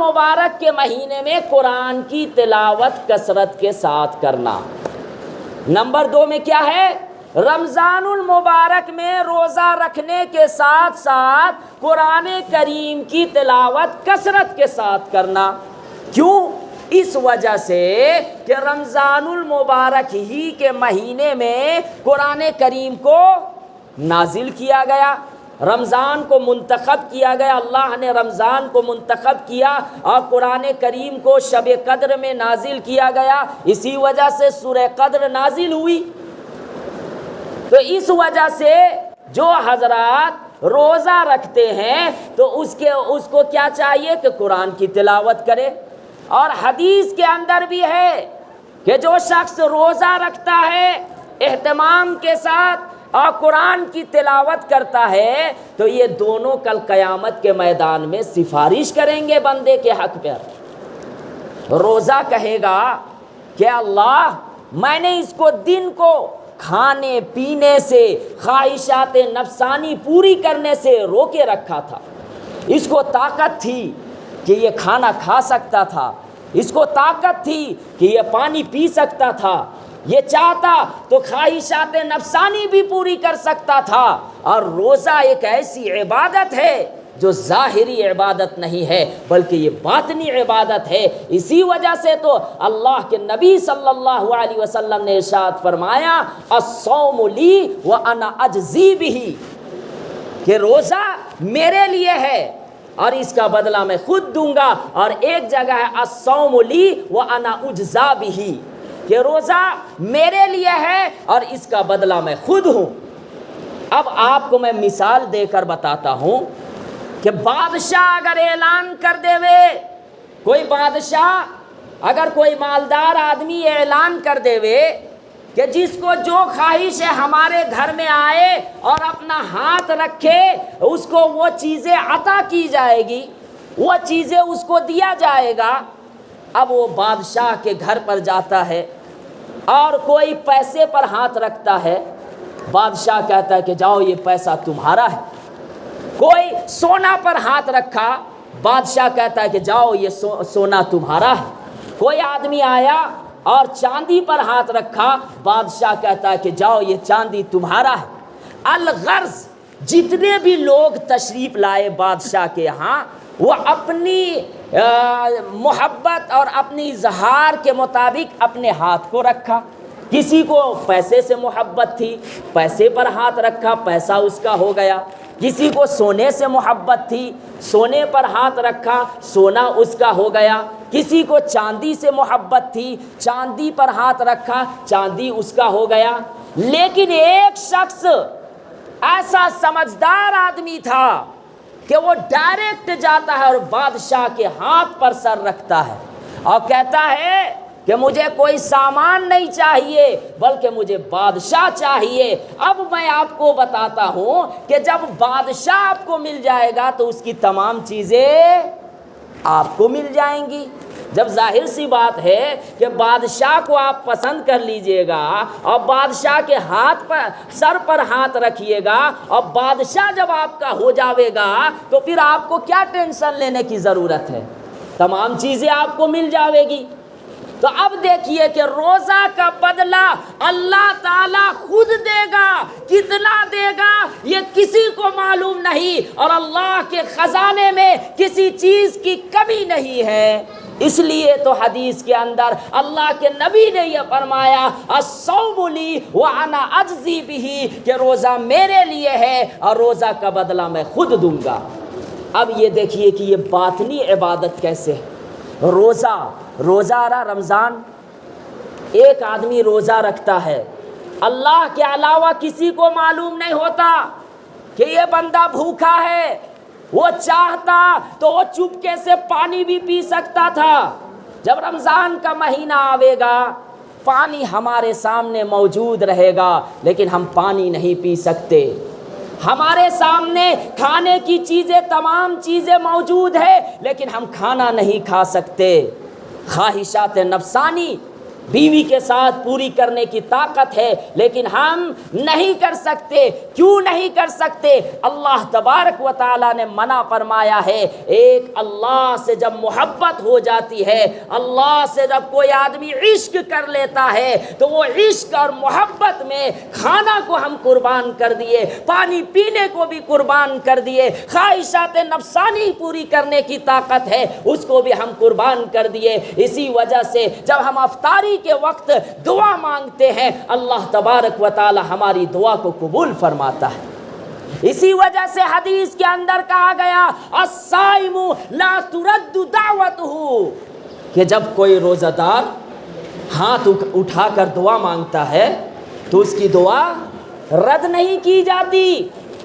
المبارک کے مہینے میں قرآن کی تلاوت کثرت کے ساتھ کرنا۔ نمبر 2 میں کیا ہے؟ رمضان المبارک میں روزہ رکھنے کے ساتھ ساتھ قرآن کریم کی تلاوت کثرت کے ساتھ کرنا۔ کیوں؟ اس وجہ سے کہ رمضان المبارک ہی کے مہینے میں قرآن کریم کو نازل کیا گیا، رمضان کو منتخب کیا گیا، اللہ نے رمضان کو منتخب کیا اور قرآن کریم کو شب قدر میں نازل کیا گیا، اسی وجہ سے سورہ قدر نازل ہوئی۔ تو اس وجہ سے جو حضرات روزہ رکھتے ہیں تو اس کو کیا چاہیے کہ قرآن کی تلاوت کرے۔ اور حدیث کے اندر بھی ہے کہ جو شخص روزہ رکھتا ہے اہتمام کے ساتھ اور قرآن کی تلاوت کرتا ہے تو یہ دونوں کل قیامت کے میدان میں سفارش کریں گے بندے کے حق پر۔ روزہ کہے گا کہ اللہ میں نے اس کو دن کو کھانے پینے سے، خواہشات نفسانی پوری کرنے سے روکے رکھا تھا، اس کو طاقت تھی کہ یہ کھانا کھا سکتا تھا، اس کو طاقت تھی کہ یہ پانی پی سکتا تھا، یہ چاہتا تو خواہشات نفسانی بھی پوری کر سکتا تھا۔ اور روزہ ایک ایسی عبادت ہے جو ظاہری عبادت نہیں ہے بلکہ یہ باطنی عبادت ہے۔ اسی وجہ سے تو اللہ کے نبی صلی اللہ علیہ وسلم نے ارشاد فرمایا الصوم لی وانا اجزی بہ، کہ روزہ میرے لیے ہے اور اس کا بدلہ میں خود دوں گا۔ اور ایک جگہ ہے الصوم لی وانا اجزا بہ، کہ روزہ میرے لیے ہے اور اس کا بدلہ میں خود ہوں۔ اب آپ کو میں مثال دے کر بتاتا ہوں کہ بادشاہ اگر اعلان کر دے، کوئی بادشاہ اگر کوئی مالدار آدمی اعلان کر دے کہ جس کو جو خواہش ہے ہمارے گھر میں آئے اور اپنا ہاتھ رکھے اس کو وہ چیزیں عطا کی جائے گی، وہ چیزیں اس کو دیا جائے گا۔ اب وہ بادشاہ کے گھر پر جاتا ہے اور کوئی پیسے پر ہاتھ رکھتا ہے، بادشاہ کہتا ہے کہ جاؤ یہ پیسہ تمہارا ہے۔ کوئی سونا پر ہاتھ رکھا، بادشاہ کہتا ہے کہ جاؤ یہ سونا تمہارا ہے۔ کوئی آدمی آیا اور چاندی پر ہاتھ رکھا، بادشاہ کہتا ہے کہ جاؤ یہ چاندی تمہارا ہے۔ الغرض جتنے بھی لوگ تشریف لائے بادشاہ کے ہاں، وہ اپنی محبت اور اپنی اظہار کے مطابق اپنے ہاتھ کو رکھا۔ کسی کو پیسے سے محبت تھی، پیسے پر ہاتھ رکھا، پیسہ اس کا ہو گیا۔ کسی کو سونے سے محبت تھی، سونے پر ہاتھ رکھا، سونا اس کا ہو گیا۔ کسی کو چاندی سے محبت تھی، چاندی پر ہاتھ رکھا، چاندی اس کا ہو گیا۔ لیکن ایک شخص ایسا سمجھدار آدمی تھا کہ وہ ڈائریکٹ جاتا ہے اور بادشاہ کے ہاتھ پر سر رکھتا ہے اور کہتا ہے کہ مجھے کوئی سامان نہیں چاہیے بلکہ مجھے بادشاہ چاہیے۔ اب میں آپ کو بتاتا ہوں کہ جب بادشاہ آپ کو مل جائے گا تو اس کی تمام چیزیں آپ کو مل جائیں گی۔ جب ظاہر سی بات ہے کہ بادشاہ کو آپ پسند کر لیجئے گا اور بادشاہ کے ہاتھ پر سر پر ہاتھ رکھیے گا اور بادشاہ جب آپ کا ہو جاوے گا تو پھر آپ کو کیا ٹینشن لینے کی ضرورت ہے، تمام چیزیں آپ کو مل جاوے گی۔ تو اب دیکھیے کہ روزہ کا بدلہ اللہ تعالیٰ خود دے گا، کتنا دے گا یہ کسی کو معلوم نہیں، اور اللہ کے خزانے میں کسی چیز کی کمی نہیں ہے۔ اس لیے تو حدیث کے اندر اللہ کے نبی نے یہ فرمایا الصوم لی وانا اجزی بہ، کہ روزہ میرے لیے ہے اور روزہ کا بدلہ میں خود دوں گا۔ اب یہ دیکھیے کہ یہ باطنی عبادت کیسے ہے۔ روزہ آ رہا رمضان، ایک آدمی روزہ رکھتا ہے، اللہ کے علاوہ کسی کو معلوم نہیں ہوتا کہ یہ بندہ بھوکا ہے۔ وہ چاہتا تو وہ چپکے سے پانی بھی پی سکتا تھا۔ جب رمضان کا مہینہ آئے گا پانی ہمارے سامنے موجود رہے گا لیکن ہم پانی نہیں پی سکتے۔ ہمارے سامنے کھانے کی چیزیں، تمام چیزیں موجود ہیں لیکن ہم کھانا نہیں کھا سکتے۔ خواہشات نفسانی بیوی کے ساتھ پوری کرنے کی طاقت ہے، لیکن ہم نہیں کر سکتے۔ کیوں نہیں کر سکتے؟ اللہ تبارک و تعالیٰ نے منع فرمایا ہے۔ ایک اللہ سے جب محبت ہو جاتی ہے، اللہ سے جب کوئی آدمی عشق کر لیتا ہے، تو وہ عشق اور محبت میں کھانا کو ہم قربان کر دیے، پانی پینے کو بھی قربان کر دیے، خواہشات نفسانی پوری کرنے کی طاقت ہے اس کو بھی ہم قربان کر دیے۔ اسی وجہ سے جب ہم افطاری کے وقت دعا مانگتے ہیں، اللہ تبارک و تعالی ہماری دعا کو قبول فرماتا ہے۔ اسی وجہ سے حدیث کے اندر کہا گیا الصائم لا ترد دعوته، کہ جب کوئی روزہ دار ہاتھ اٹھا کر دعا مانگتا ہے تو اس کی دعا رد نہیں کی جاتی،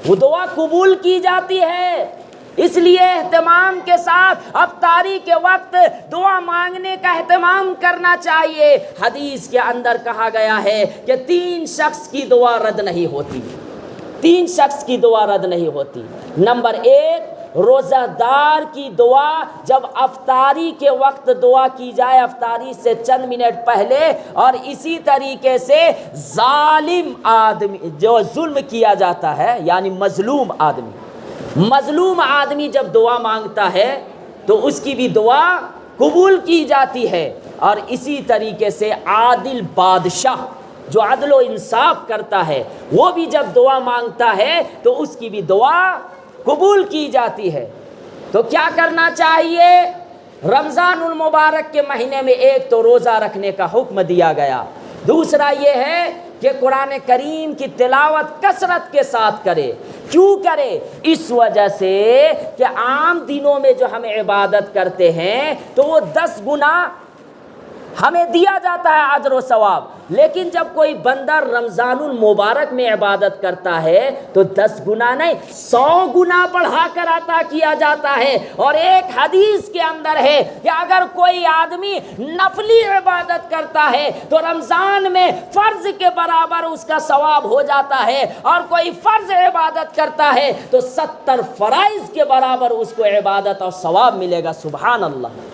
وہ دعا قبول کی جاتی ہے۔ اس لیے اہتمام کے ساتھ افطاری کے وقت دعا مانگنے کا اہتمام کرنا چاہیے۔ حدیث کے اندر کہا گیا ہے کہ 3 شخص کی دعا رد نہیں ہوتی، 3 شخص کی دعا رد نہیں ہوتی۔ نمبر 1، روزہ دار کی دعا جب افطاری کے وقت دعا کی جائے، افطاری سے چند منٹ پہلے، اور اسی طریقے سے ظالم آدمی جو ظلم کیا جاتا ہے، یعنی مظلوم آدمی جب دعا مانگتا ہے تو اس کی بھی دعا قبول کی جاتی ہے۔ اور اسی طریقے سے عادل بادشاہ جو عدل و انصاف کرتا ہے، وہ بھی جب دعا مانگتا ہے تو اس کی بھی دعا قبول کی جاتی ہے۔ تو کیا کرنا چاہیے؟ رمضان المبارک کے مہینے میں ایک تو روزہ رکھنے کا حکم دیا گیا، دوسرا یہ ہے کہ قرآن کریم کی تلاوت کثرت کے ساتھ کرے۔ کیوں کرے؟ اس وجہ سے کہ عام دنوں میں جو ہم عبادت کرتے ہیں تو وہ 10 گنا ہمیں دیا جاتا ہے اجر و ثواب، لیکن جب کوئی بندہ رمضان المبارک میں عبادت کرتا ہے تو 10 گنا نہیں 100 گنا بڑھا کر عطا کیا جاتا ہے۔ اور ایک حدیث کے اندر ہے کہ اگر کوئی آدمی نفلی عبادت کرتا ہے تو رمضان میں فرض کے برابر اس کا ثواب ہو جاتا ہے، اور کوئی فرض عبادت کرتا ہے تو 70 فرائض کے برابر اس کو عبادت اور ثواب ملے گا۔ سبحان اللہ!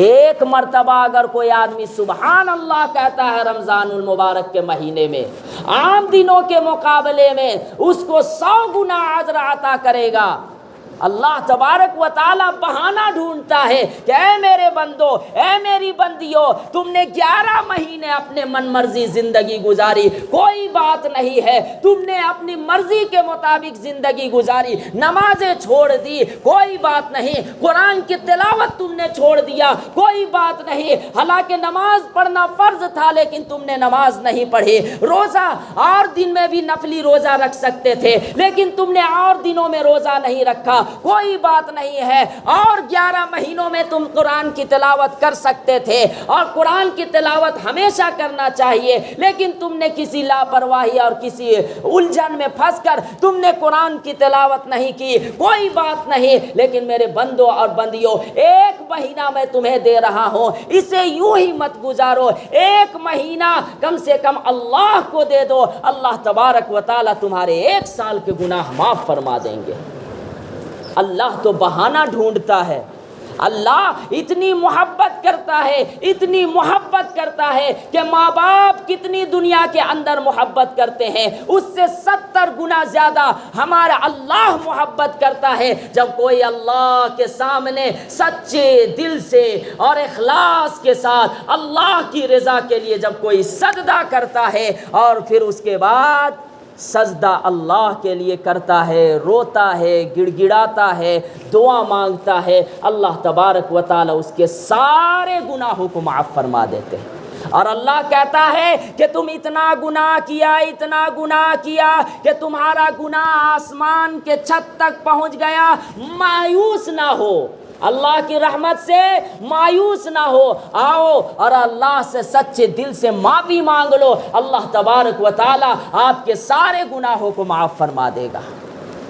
ایک مرتبہ اگر کوئی آدمی سبحان اللہ کہتا ہے رمضان المبارک کے مہینے میں، عام دنوں کے مقابلے میں اس کو 100 گنا اجر عطا کرے گا۔ اللہ تبارک و تعالی بہانہ ڈھونڈتا ہے کہ اے میرے بندو، اے میری بندیوں، تم نے 11 مہینے اپنے من مرضی زندگی گزاری، کوئی بات نہیں ہے، تم نے اپنی مرضی کے مطابق زندگی گزاری، نمازیں چھوڑ دی، کوئی بات نہیں، قرآن کی تلاوت تم نے چھوڑ دیا، کوئی بات نہیں، حالانکہ نماز پڑھنا فرض تھا لیکن تم نے نماز نہیں پڑھی، روزہ اور دن میں بھی نفلی روزہ رکھ سکتے تھے لیکن تم نے اور دنوں میں روزہ نہیں رکھا، کوئی بات نہیں ہے، اور 11 مہینوں میں تم قرآن کی تلاوت کر سکتے تھے، اور قرآن کی تلاوت ہمیشہ کرنا چاہیے، لیکن تم نے کسی لاپرواہی اور کسی الجھن میں پھنس کر تم نے قرآن کی تلاوت نہیں کی، کوئی بات نہیں، لیکن میرے بندوں اور بندیوں 1 مہینہ میں تمہیں دے رہا ہوں، اسے یوں ہی مت گزارو، 1 مہینہ کم سے کم اللہ کو دے دو، اللہ تبارک و تعالی تمہارے 1 سال کے گناہ معاف فرما دیں گے۔ اللہ تو بہانہ ڈھونڈتا ہے، اللہ اتنی محبت کرتا ہے، اتنی محبت کرتا ہے کہ ماں باپ کتنی دنیا کے اندر محبت کرتے ہیں، اس سے 70 گنا زیادہ ہمارا اللہ محبت کرتا ہے۔ جب کوئی اللہ کے سامنے سچے دل سے اور اخلاص کے ساتھ اللہ کی رضا کے لیے جب کوئی سجدہ کرتا ہے اور پھر اس کے بعد سجدہ اللہ کے لیے کرتا ہے، روتا ہے، گڑ گڑاتا ہے، دعا مانگتا ہے، اللہ تبارک و تعالی اس کے سارے گناہوں کو معاف فرما دیتے ہیں۔ اور اللہ کہتا ہے کہ تم اتنا گناہ کیا، اتنا گناہ کیا کہ تمہارا گناہ آسمان کے چھت تک پہنچ گیا، مایوس نہ ہو، اللہ کی رحمت سے مایوس نہ ہو، آؤ اور اللہ سے سچے دل سے معافی مانگ لو، اللہ تبارک و تعالی آپ کے سارے گناہوں کو معاف فرما دے گا۔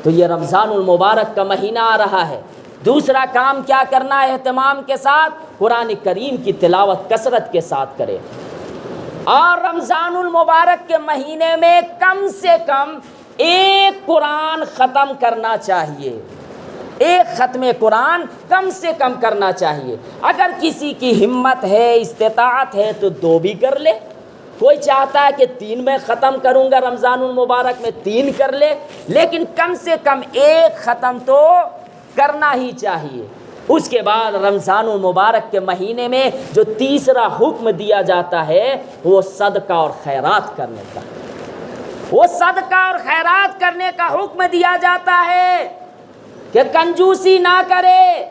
تو یہ رمضان المبارک کا مہینہ آ رہا ہے، دوسرا کام کیا کرنا ہے اہتمام کے ساتھ؟ قرآن کریم کی تلاوت کثرت کے ساتھ کرے، اور رمضان المبارک کے مہینے میں کم سے کم 1 قرآن ختم کرنا چاہیے، ایک ختم قرآن کم سے کم کرنا چاہیے۔ اگر کسی کی ہمت ہے، استطاعت ہے تو 2 بھی کر لے، کوئی چاہتا ہے کہ 3 میں ختم کروں گا رمضان المبارک میں 3 کر لے، لیکن کم سے کم 1 ختم تو کرنا ہی چاہیے۔ اس کے بعد رمضان المبارک کے مہینے میں جو تیسرا حکم دیا جاتا ہے وہ صدقہ اور خیرات کرنے کا، وہ صدقہ اور خیرات کرنے کا حکم دیا جاتا ہے کہ کنجوسی نہ کرے،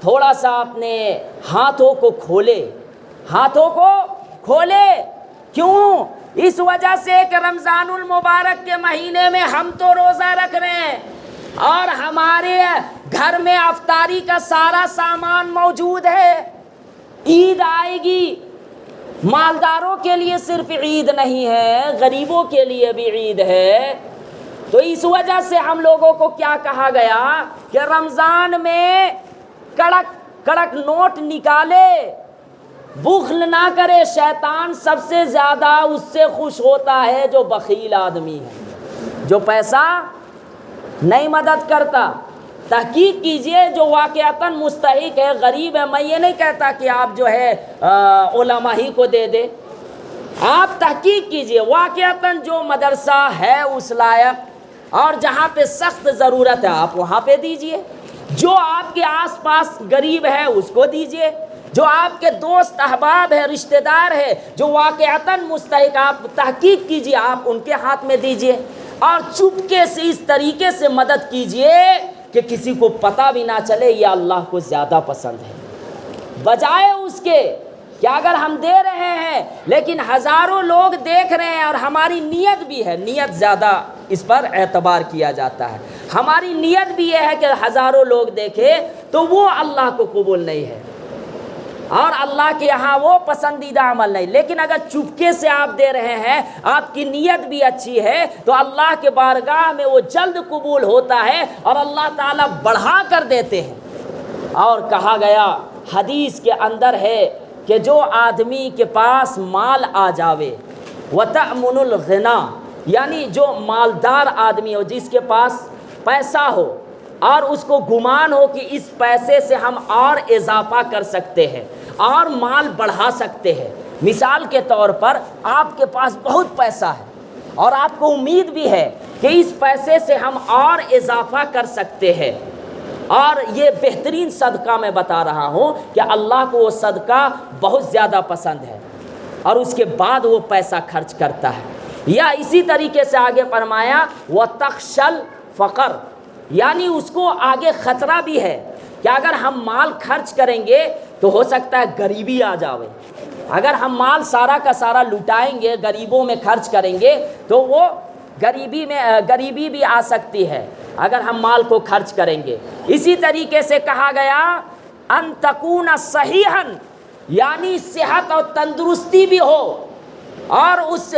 تھوڑا سا اپنے ہاتھوں کو کھولے، ہاتھوں کو کھولے۔ کیوں؟ اس وجہ سے کہ رمضان المبارک کے مہینے میں ہم تو روزہ رکھ رہے ہیں اور ہمارے گھر میں افطاری کا سارا سامان موجود ہے، عید آئے گی، مالداروں کے لیے صرف عید نہیں ہے، غریبوں کے لیے بھی عید ہے۔ تو اس وجہ سے ہم لوگوں کو کیا کہا گیا کہ رمضان میں کڑک کڑک نوٹ نکالے، بخل نہ کرے۔ شیطان سب سے زیادہ اس سے خوش ہوتا ہے جو بخیل آدمی ہے، جو پیسہ نہیں مدد کرتا۔ تحقیق کیجئے جو واقعتاً مستحق ہے، غریب ہے، میں یہ نہیں کہتا کہ آپ جو ہے علماء ہی کو دے دے، آپ تحقیق کیجئے واقعتاً جو مدرسہ ہے اس لائق اور جہاں پہ سخت ضرورت ہے آپ وہاں پہ دیجئے، جو آپ کے آس پاس غریب ہے اس کو دیجئے، جو آپ کے دوست احباب ہے، رشتہ دار ہے، جو واقعتاً مستحق، آپ تحقیق کیجئے آپ ان کے ہاتھ میں دیجئے، اور چپکے سے اس طریقے سے مدد کیجئے کہ کسی کو پتہ بھی نہ چلے، یہ اللہ کو زیادہ پسند ہے، بجائے اس کے کہ اگر ہم دے رہے ہیں لیکن ہزاروں لوگ دیکھ رہے ہیں اور ہماری نیت بھی ہے، نیت زیادہ اس پر اعتبار کیا جاتا ہے، ہماری نیت بھی یہ ہے کہ ہزاروں لوگ دیکھے تو وہ اللہ کو قبول نہیں ہے اور اللہ کے یہاں وہ پسندیدہ عمل نہیں۔ لیکن اگر چپکے سے آپ دے رہے ہیں، آپ کی نیت بھی اچھی ہے، تو اللہ کے بارگاہ میں وہ جلد قبول ہوتا ہے اور اللہ تعالیٰ بڑھا کر دیتے ہیں۔ اور کہا گیا حدیث کے اندر ہے کہ جو آدمی کے پاس مال آ جاوے وَتَأْمُنُ الْغِنَى، یعنی جو مالدار آدمی ہو، جس کے پاس پیسہ ہو اور اس کو گمان ہو کہ اس پیسے سے ہم اور اضافہ کر سکتے ہیں اور مال بڑھا سکتے ہیں۔ مثال کے طور پر آپ کے پاس بہت پیسہ ہے اور آپ کو امید بھی ہے کہ اس پیسے سے ہم اور اضافہ کر سکتے ہیں، اور یہ بہترین صدقہ میں بتا رہا ہوں کہ اللہ کو وہ صدقہ بہت زیادہ پسند ہے اور اس کے بعد وہ پیسہ خرچ کرتا ہے۔ یا اسی طریقے سے آگے فرمایا وَتَخْشَى الْفَقْرَ، یعنی اس کو آگے خطرہ بھی ہے کہ اگر ہم مال خرچ کریں گے تو ہو سکتا ہے غریبی آ جاوے، اگر ہم مال سارا کا سارا لٹائیں گے، غریبوں میں خرچ کریں گے تو وہ غریبی بھی آ سکتی ہے اگر ہم مال کو خرچ کریں گے۔ اسی طریقے سے کہا گیا ان تکون صحیحا، یعنی صحت اور تندرستی بھی ہو، اور اس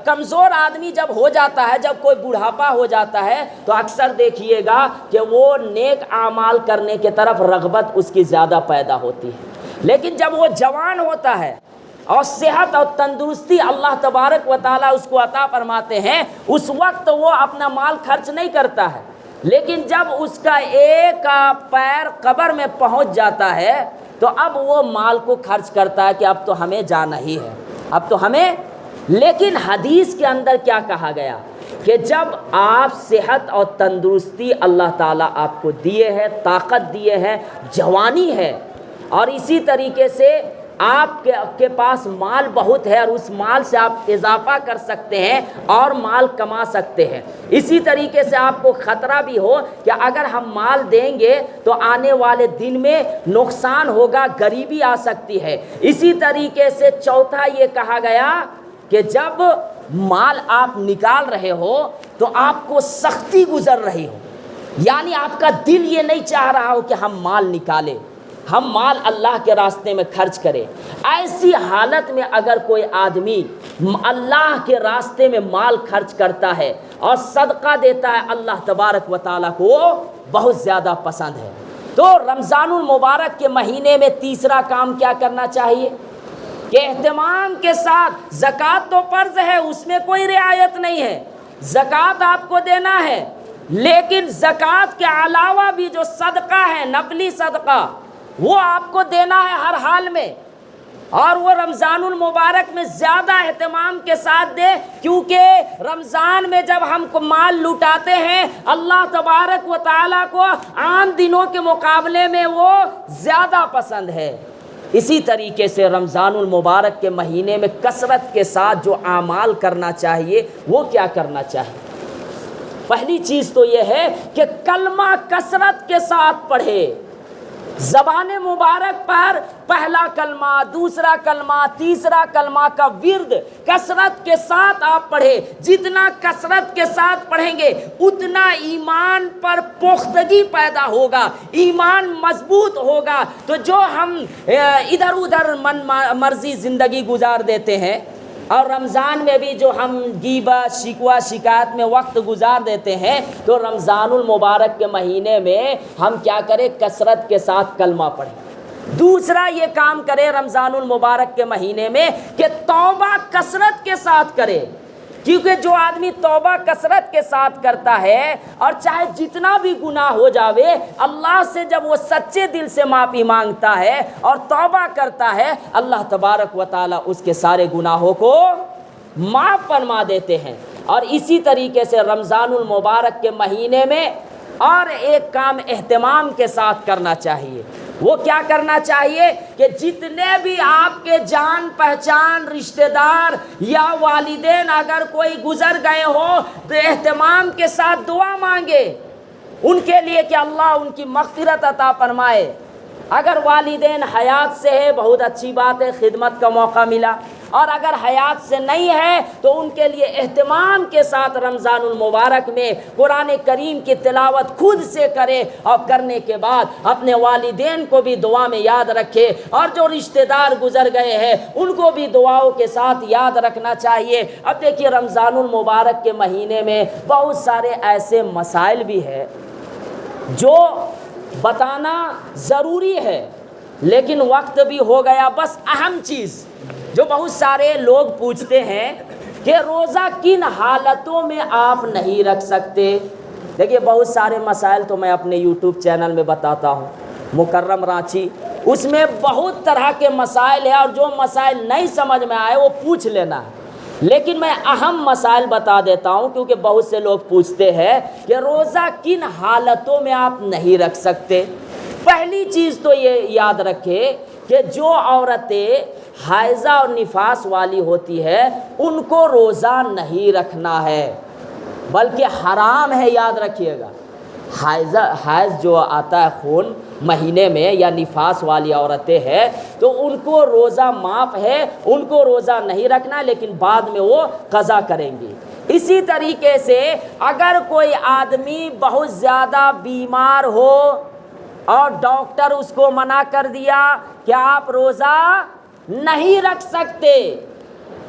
کمزور آدمی جب ہو جاتا ہے، جب کوئی بڑھاپا ہو جاتا ہے تو اکثر دیکھیے گا کہ وہ نیک اعمال کرنے کے طرف رغبت اس کی زیادہ پیدا ہوتی ہے، لیکن جب وہ جوان ہوتا ہے اور صحت اور تندرستی اللہ تبارک و تعالیٰ اس کو عطا فرماتے ہیں، اس وقت وہ اپنا مال خرچ نہیں کرتا ہے، لیکن جب اس کا ایک پیر قبر میں پہنچ جاتا ہے تو اب وہ مال کو خرچ کرتا ہے کہ اب تو ہمیں جانا ہی ہے، اب تو ہمیں۔ لیکن حدیث کے اندر کیا کہا گیا کہ جب آپ صحت اور تندرستی اللہ تعالیٰ آپ کو دیے ہے، طاقت دیے ہے، جوانی ہے، اور اسی طریقے سے آپ کے پاس مال بہت ہے اور اس مال سے آپ اضافہ کر سکتے ہیں اور مال کما سکتے ہیں، اسی طریقے سے آپ کو خطرہ بھی ہو کہ اگر ہم مال دیں گے تو آنے والے دن میں نقصان ہوگا، غریبی آ سکتی ہے۔ اسی طریقے سے چوتھا یہ کہا گیا کہ جب مال آپ نکال رہے ہو تو آپ کو سختی گزر رہی ہو، یعنی آپ کا دل یہ نہیں چاہ رہا ہو کہ ہم مال نکالیں، ہم مال اللہ کے راستے میں خرچ کریں، ایسی حالت میں اگر کوئی آدمی اللہ کے راستے میں مال خرچ کرتا ہے اور صدقہ دیتا ہے، اللہ تبارک و تعالیٰ کو بہت زیادہ پسند ہے۔ تو رمضان المبارک کے مہینے میں تیسرا کام کیا کرنا چاہیے کہ اہتمام کے ساتھ، زکوٰۃ تو فرض ہے، اس میں کوئی رعایت نہیں ہے، زکوٰۃ آپ کو دینا ہے، لیکن زکوٰۃ کے علاوہ بھی جو صدقہ ہے، نفلی صدقہ، وہ آپ کو دینا ہے ہر حال میں، اور وہ رمضان المبارک میں زیادہ اہتمام کے ساتھ دے، کیونکہ رمضان میں جب ہم کو مال لٹاتے ہیں اللہ تبارک و تعالیٰ کو عام دنوں کے مقابلے میں وہ زیادہ پسند ہے۔ اسی طریقے سے رمضان المبارک کے مہینے میں کثرت کے ساتھ جو اعمال کرنا چاہیے وہ کیا کرنا چاہیے؟ پہلی چیز تو یہ ہے کہ کلمہ کثرت کے ساتھ پڑھے، زبان مبارک پر پہلا کلمہ، دوسرا کلمہ، تیسرا کلمہ کا ورد کثرت کے ساتھ آپ پڑھیں۔ جتنا کثرت کے ساتھ پڑھیں گے اتنا ایمان پر پختگی پیدا ہوگا، ایمان مضبوط ہوگا۔ تو جو ہم ادھر ادھر من مرضی زندگی گزار دیتے ہیں، اور رمضان میں بھی جو ہم غیبت، شکوہ، شکایت میں وقت گزار دیتے ہیں، تو رمضان المبارک کے مہینے میں ہم کیا کریں؟ کثرت کے ساتھ کلمہ پڑھیں۔ دوسرا یہ کام کرے رمضان المبارک کے مہینے میں کہ توبہ کثرت کے ساتھ کرے، کیونکہ جو آدمی توبہ کثرت کے ساتھ کرتا ہے اور چاہے جتنا بھی گناہ ہو جاوے، اللہ سے جب وہ سچے دل سے معافی مانگتا ہے اور توبہ کرتا ہے، اللہ تبارک و تعالیٰ اس کے سارے گناہوں کو معاف فرما دیتے ہیں۔ اور اسی طریقے سے رمضان المبارک کے مہینے میں اور ایک کام اہتمام کے ساتھ کرنا چاہیے۔ وہ کیا کرنا چاہیے کہ جتنے بھی آپ کے جان پہچان رشتہ دار یا والدین اگر کوئی گزر گئے ہو تو اہتمام کے ساتھ دعا مانگے ان کے لیے کہ اللہ ان کی مغفرت عطا فرمائے۔ اگر والدین حیات سے ہے بہت اچھی بات ہے، خدمت کا موقع ملا، اور اگر حیات سے نہیں ہے تو ان کے لیے اہتمام کے ساتھ رمضان المبارک میں قرآن کریم کی تلاوت خود سے کرے، اور کرنے کے بعد اپنے والدین کو بھی دعا میں یاد رکھے، اور جو رشتہ دار گزر گئے ہیں ان کو بھی دعاؤں کے ساتھ یاد رکھنا چاہیے۔ اب دیکھیے رمضان المبارک کے مہینے میں بہت سارے ایسے مسائل بھی ہیں جو بتانا ضروری ہے، لیکن وقت بھی ہو گیا۔ بس اہم چیز جو بہت سارے لوگ پوچھتے ہیں کہ روزہ کن حالتوں میں آپ نہیں رکھ سکتے۔ دیکھیے بہت سارے مسائل تو میں اپنے یوٹیوب چینل میں بتاتا ہوں، مکرم رانچی، اس میں بہت طرح کے مسائل ہیں، اور جو مسائل نہیں سمجھ میں آئے وہ پوچھ لینا ہے۔ لیکن میں اہم مسائل بتا دیتا ہوں کیونکہ بہت سے لوگ پوچھتے ہیں کہ روزہ کن حالتوں میں آپ نہیں رکھ سکتے۔ پہلی چیز تو یہ یاد رکھے کہ جو عورتیں حائضہ اور نفاس والی ہوتی ہے ان کو روزہ نہیں رکھنا ہے، بلکہ حرام ہے۔ یاد رکھیے گا، حائض جو آتا ہے خون مہینے میں، یا نفاس والی عورتیں ہیں تو ان کو روزہ معاف ہے، ان کو روزہ نہیں رکھنا، لیکن بعد میں وہ قضا کریں گی۔ اسی طریقے سے اگر کوئی آدمی بہت زیادہ بیمار ہو اور ڈاکٹر اس کو منع کر دیا کہ آپ روزہ نہیں رکھ سکتے،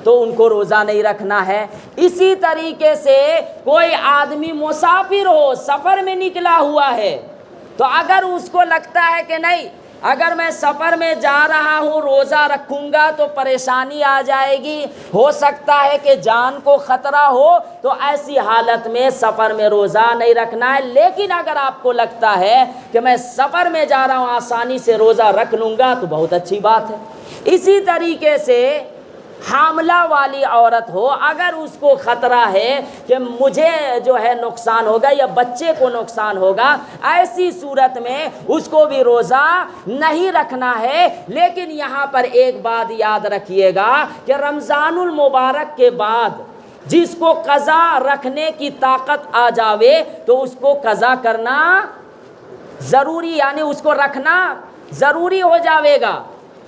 تو ان کو روزہ نہیں رکھنا ہے۔ اسی طریقے سے کوئی آدمی مسافر ہو، سفر میں نکلا ہوا ہے، تو اگر اس کو لگتا ہے کہ نہیں اگر میں سفر میں جا رہا ہوں روزہ رکھوں گا تو پریشانی آ جائے گی، ہو سکتا ہے کہ جان کو خطرہ ہو، تو ایسی حالت میں سفر میں روزہ نہیں رکھنا ہے۔ لیکن اگر آپ کو لگتا ہے کہ میں سفر میں جا رہا ہوں آسانی سے روزہ رکھ لوں گا تو بہت اچھی بات ہے۔ اسی طریقے سے حاملہ والی عورت ہو، اگر اس کو خطرہ ہے کہ مجھے جو ہے نقصان ہوگا یا بچے کو نقصان ہوگا، ایسی صورت میں اس کو بھی روزہ نہیں رکھنا ہے۔ لیکن یہاں پر ایک بات یاد رکھیے گا کہ رمضان المبارک کے بعد جس کو قضا رکھنے کی طاقت آ جاوے تو اس کو قضا کرنا ضروری، یعنی اس کو رکھنا ضروری ہو جاوے گا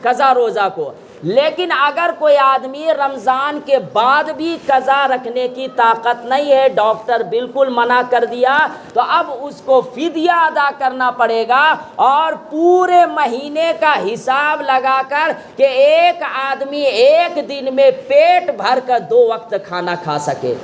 قضا روزہ کو۔ لیکن اگر کوئی آدمی رمضان کے بعد بھی قضا رکھنے کی طاقت نہیں ہے، ڈاکٹر بالکل منع کر دیا، تو اب اس کو فدیہ ادا کرنا پڑے گا، اور پورے مہینے کا حساب لگا کر کہ ایک آدمی ایک دن میں پیٹ بھر کر 2 وقت کھانا کھا سکے۔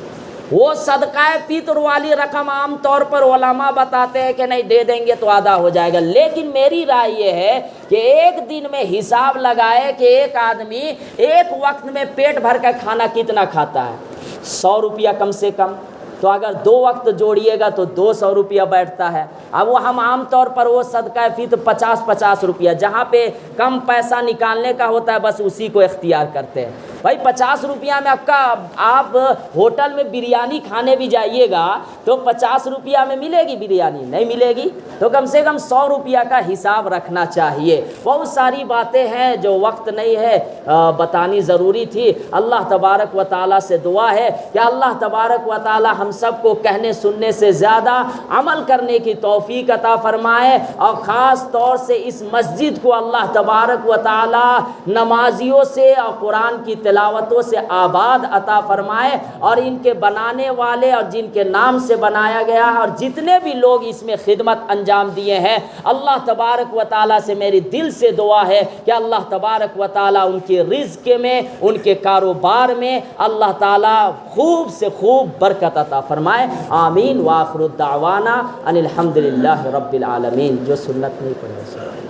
وہ صدقہ فطر والی رقم عام طور پر علماء بتاتے ہیں کہ نہیں دے دیں گے تو آدھا ہو جائے گا، لیکن میری رائے یہ ہے کہ ایک دن میں حساب لگائے کہ ایک آدمی ایک وقت میں پیٹ بھر کر کھانا کتنا کھاتا ہے۔ 100 روپیہ کم سے کم تو اگر 2 وقت جوڑیے گا تو 200 روپیہ بیٹھتا ہے۔ اب وہ ہم عام طور پر وہ صدقہ فطر 50 روپیہ، جہاں پہ کم پیسہ نکالنے کا ہوتا ہے بس اسی کو اختیار کرتے ہیں۔ بھائی 50 روپیہ میں آپ ہوٹل میں بریانی کھانے بھی جائیے گا تو 50 روپیہ میں ملے گی بریانی؟ نہیں ملے گی۔ تو کم سے کم 100 روپیہ کا حساب رکھنا چاہیے۔ بہت ساری باتیں ہیں جو وقت نہیں ہے بتانی ضروری تھی۔ اللہ تبارک و تعالیٰ سے دعا ہے کہ اللہ تبارک و تعالیٰ ہم سب کو کہنے سننے سے زیادہ عمل کرنے کی توفیق عطا فرمائے، اور خاص طور سے اس مسجد کو اللہ تبارک و تعالیٰ نمازیوں سے اور قرآن کی تلاوتوں سے آباد عطا فرمائے، اور ان کے بنانے والے اور جن کے نام سے بنایا گیا ہے اور جتنے بھی لوگ اس میں خدمت انجام دیے ہیں، اللہ تبارک و تعالیٰ سے میری دل سے دعا ہے کہ اللہ تبارک و تعالیٰ ان کے رزق میں، ان کے کاروبار میں اللہ تعالیٰ خوب سے خوب برکت عطا فرمائے۔ آمین۔ وآخر الدعوانا ان الحمد للہ رب العالمین۔ جو سنت نہیں پڑھے